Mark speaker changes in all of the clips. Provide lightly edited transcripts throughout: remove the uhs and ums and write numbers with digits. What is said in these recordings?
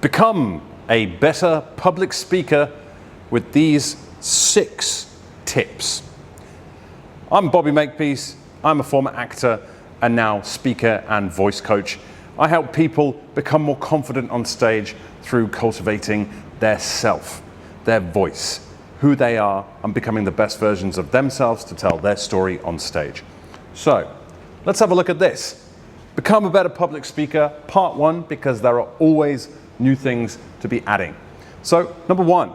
Speaker 1: Become a better public speaker with these 6 tips. I'm Bobby Makepeace. I'm a former actor and now speaker and voice coach. I help people become more confident on stage through cultivating their self, their voice, who they are, and becoming the best versions of themselves to tell their story on stage. So, let's have a look at this. Become a better public speaker, part 1, because there are always new things to be adding. So, number 1,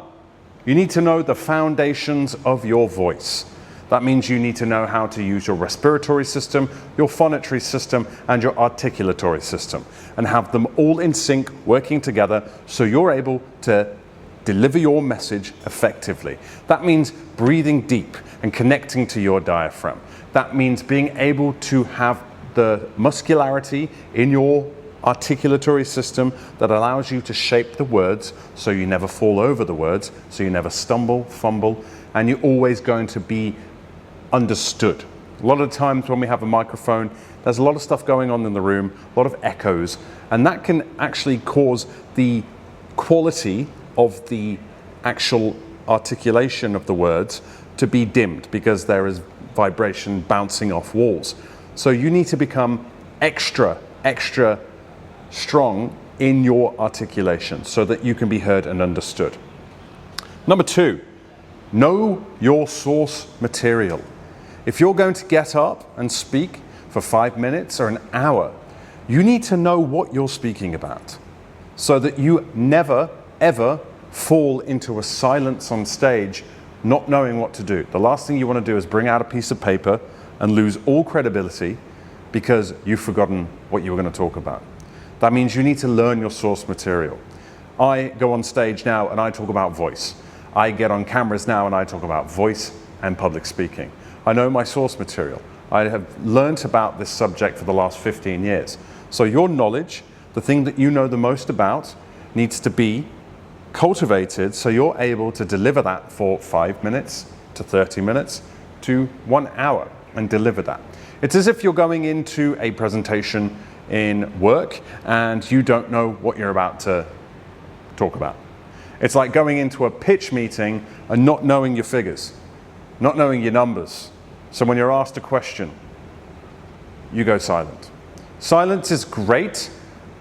Speaker 1: you need to know the foundations of your voice. That means you need to know how to use your respiratory system, your phonatory system, and your articulatory system, and have them all in sync, working together, so you're able to deliver your message effectively. That means breathing deep and connecting to your diaphragm. That means being able to have the muscularity in your articulatory system that allows you to shape the words so you never fall over the words, so you never stumble, fumble, and you're always going to be understood. A lot of times when we have a microphone, there's a lot of stuff going on in the room, a lot of echoes, and that can actually cause the quality of the actual articulation of the words to be dimmed because there is vibration bouncing off walls. So you need to become extra strong in your articulation so that you can be heard and understood. Number 2, know your source material. If you're going to get up and speak for 5 minutes or an hour, you need to know what you're speaking about so that you never, ever fall into a silence on stage not knowing what to do. The last thing you want to do is bring out a piece of paper and lose all credibility because you've forgotten what you were going to talk about. That means you need to learn your source material. I go on stage now and I talk about voice. I get on cameras now and I talk about voice and public speaking. I know my source material. I have learnt about this subject for the last 15 years. So your knowledge, the thing that you know the most about, needs to be cultivated so you're able to deliver that for 5 minutes to 30 minutes to 1 hour and deliver that. It's as if you're going into a presentation in work and you don't know what you're about to talk about. It's like going into a pitch meeting and not knowing your figures, not knowing your numbers. So when you're asked a question, you go silent. Silence is great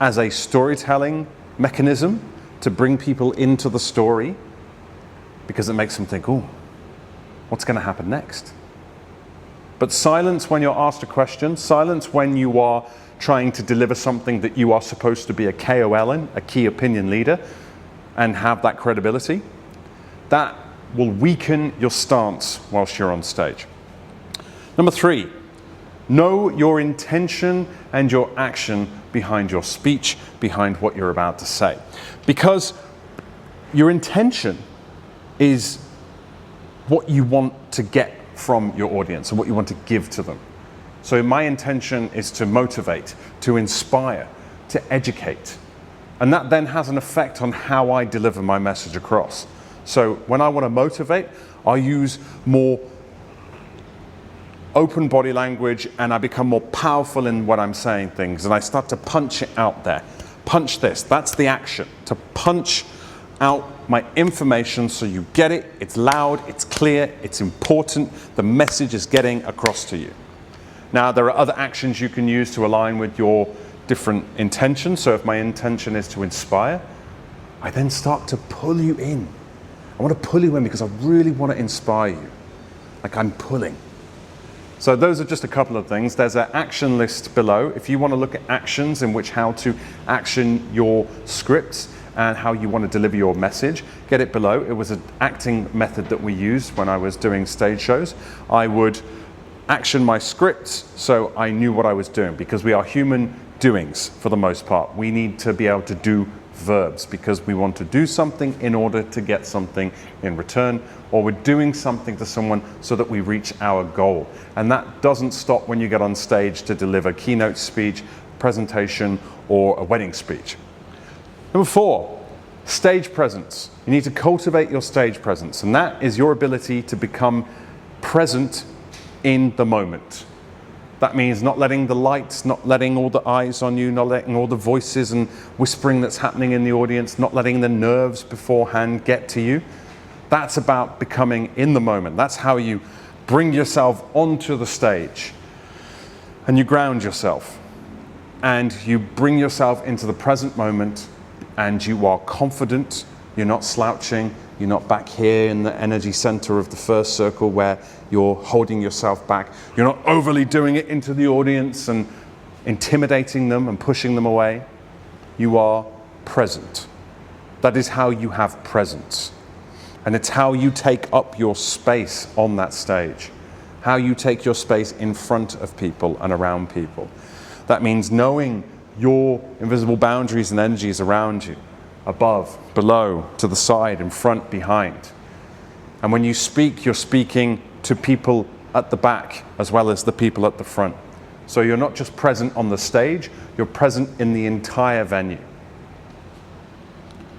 Speaker 1: as a storytelling mechanism to bring people into the story because it makes them think, oh, what's going to happen next? But silence when you're asked a question, silence when you are trying to deliver something that you are supposed to be a KOL in, a key opinion leader, and have that credibility, that will weaken your stance whilst you're on stage. Number 3, know your intention and your action behind your speech, behind what you're about to say. Because your intention is what you want to get from your audience and what you want to give to them. So my intention is to motivate, to inspire, to educate. And that then has an effect on how I deliver my message across. So when I want to motivate, I use more open body language and I become more powerful in when I'm saying things and I start to punch it out there. Punch this, that's the action, to punch out my information so you get it, it's loud, it's clear, it's important, the message is getting across to you. Now there are other actions you can use to align with your different intentions. So if my intention is to inspire, I then start to pull you in. I want to pull you in because I really want to inspire you. Like I'm pulling. So those are just a couple of things. There's an action list below. If you want to look at actions in which how to action your scripts and how you want to deliver your message, get it below. It was an acting method that we used when I was doing stage shows. I would action my scripts so I knew what I was doing because we are human doings for the most part. We need to be able to do verbs because we want to do something in order to get something in return, or we're doing something to someone so that we reach our goal. And that doesn't stop when you get on stage to deliver keynote speech, presentation, or a wedding speech. Number 4, stage presence. You need to cultivate your stage presence, and that is your ability to become present in the moment. That means not letting the lights, not letting all the eyes on you, not letting all the voices and whispering that's happening in the audience, not letting the nerves beforehand get to you. That's about becoming in the moment. That's how you bring yourself onto the stage and you ground yourself and you bring yourself into the present moment, and you are confident. You're not slouching. You're not back here in the energy center of the first circle where you're holding yourself back. You're not overly doing it into the audience and intimidating them and pushing them away. You are present. That is how you have presence. And it's how you take up your space on that stage. How you take your space in front of people and around people. That means knowing your invisible boundaries and energies around you. Above, below, to the side, in front, behind. And when you speak, you're speaking to people at the back as well as the people at the front. So you're not just present on the stage, you're present in the entire venue.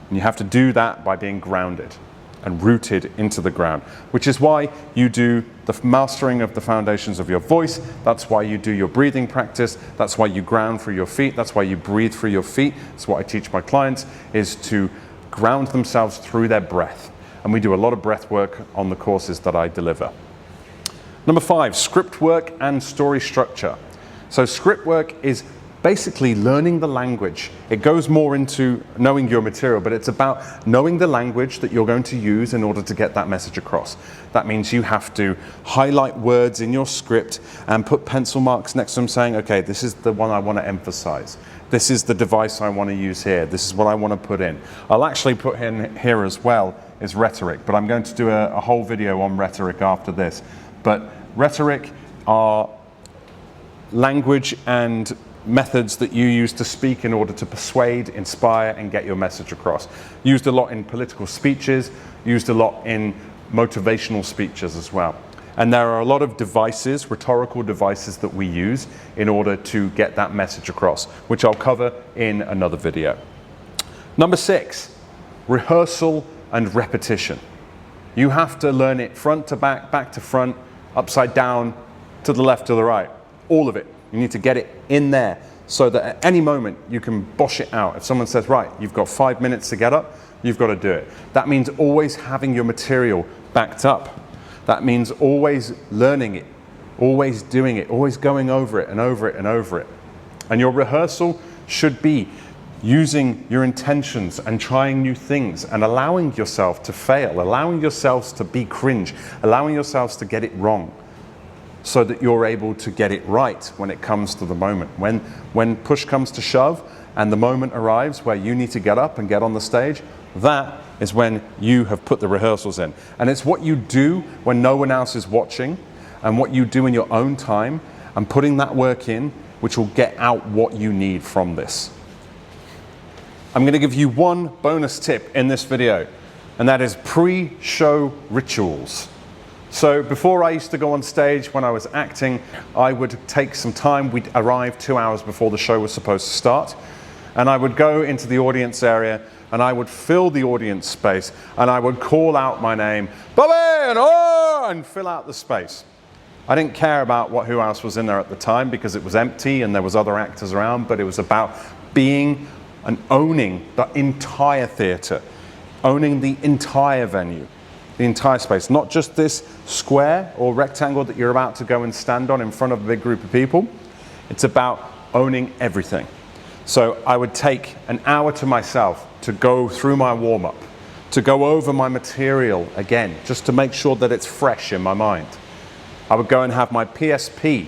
Speaker 1: And you have to do that by being grounded and rooted into the ground, which is why you do the mastering of the foundations of your voice. That's why you do your breathing practice. That's why you ground through your feet. That's why you breathe through your feet. That's what I teach my clients, is to ground themselves through their breath. And we do a lot of breath work on the courses that I deliver. Number 5, script work and story structure. So script work is basically learning the language. It goes more into knowing your material, but it's about knowing the language that you're going to use in order to get that message across. That means you have to highlight words in your script and put pencil marks next to them saying, okay, this is the one I want to emphasize. This is the device I want to use here. This is what I want to put in. I'll actually put in here as well is rhetoric, but I'm going to do a whole video on rhetoric after this. But rhetoric are language and methods that you use to speak in order to persuade, inspire, and get your message across. Used a lot in political speeches, used a lot in motivational speeches as well. And there are a lot of devices, rhetorical devices, that we use in order to get that message across, which I'll cover in another video. Number 6, rehearsal and repetition. You have to learn it front to back, back to front, upside down, to the left, to the right, all of it. You need to get it in there so that at any moment you can bosh it out. If someone says, right, you've got 5 minutes to get up, you've got to do it. That means always having your material backed up. That means always learning it, always doing it, always going over it and over it and over it. And your rehearsal should be using your intentions and trying new things and allowing yourself to fail, allowing yourselves to be cringe, allowing yourselves to get it wrong, so that you're able to get it right when it comes to the moment. When push comes to shove and the moment arrives where you need to get up and get on the stage, that is when you have put the rehearsals in. And it's what you do when no one else is watching and what you do in your own time and putting that work in, which will get out what you need from this. I'm going to give you one bonus tip in this video, and that is pre-show rituals. So before I used to go on stage when I was acting, I would take some time. We'd arrive 2 hours before the show was supposed to start. And I would go into the audience area and I would fill the audience space and I would call out my name, Bobby, and oh, and fill out the space. I didn't care about who else was in there at the time because it was empty and there was other actors around, but it was about being and owning the entire theater, owning the entire venue. The entire space, not just this square or rectangle that you're about to go and stand on in front of a big group of people. It's about owning everything. So I would take an hour to myself to go through my warm-up, to go over my material again, just to make sure that it's fresh in my mind. I would go and have my PSP.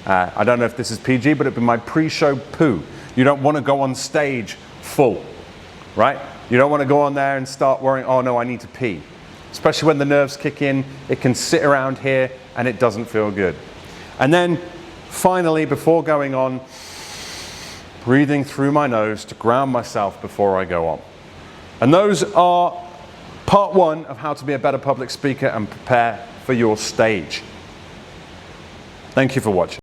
Speaker 1: I don't know if this is PG, but it'd be my pre-show poo. You don't want to go on stage full, right? You don't want to go on there and start worrying, oh no, I need to pee. Especially when the nerves kick in, it can sit around here and it doesn't feel good. And then finally, before going on, breathing through my nose to ground myself before I go on. And those are part 1 of how to be a better public speaker and prepare for your stage. Thank you for watching.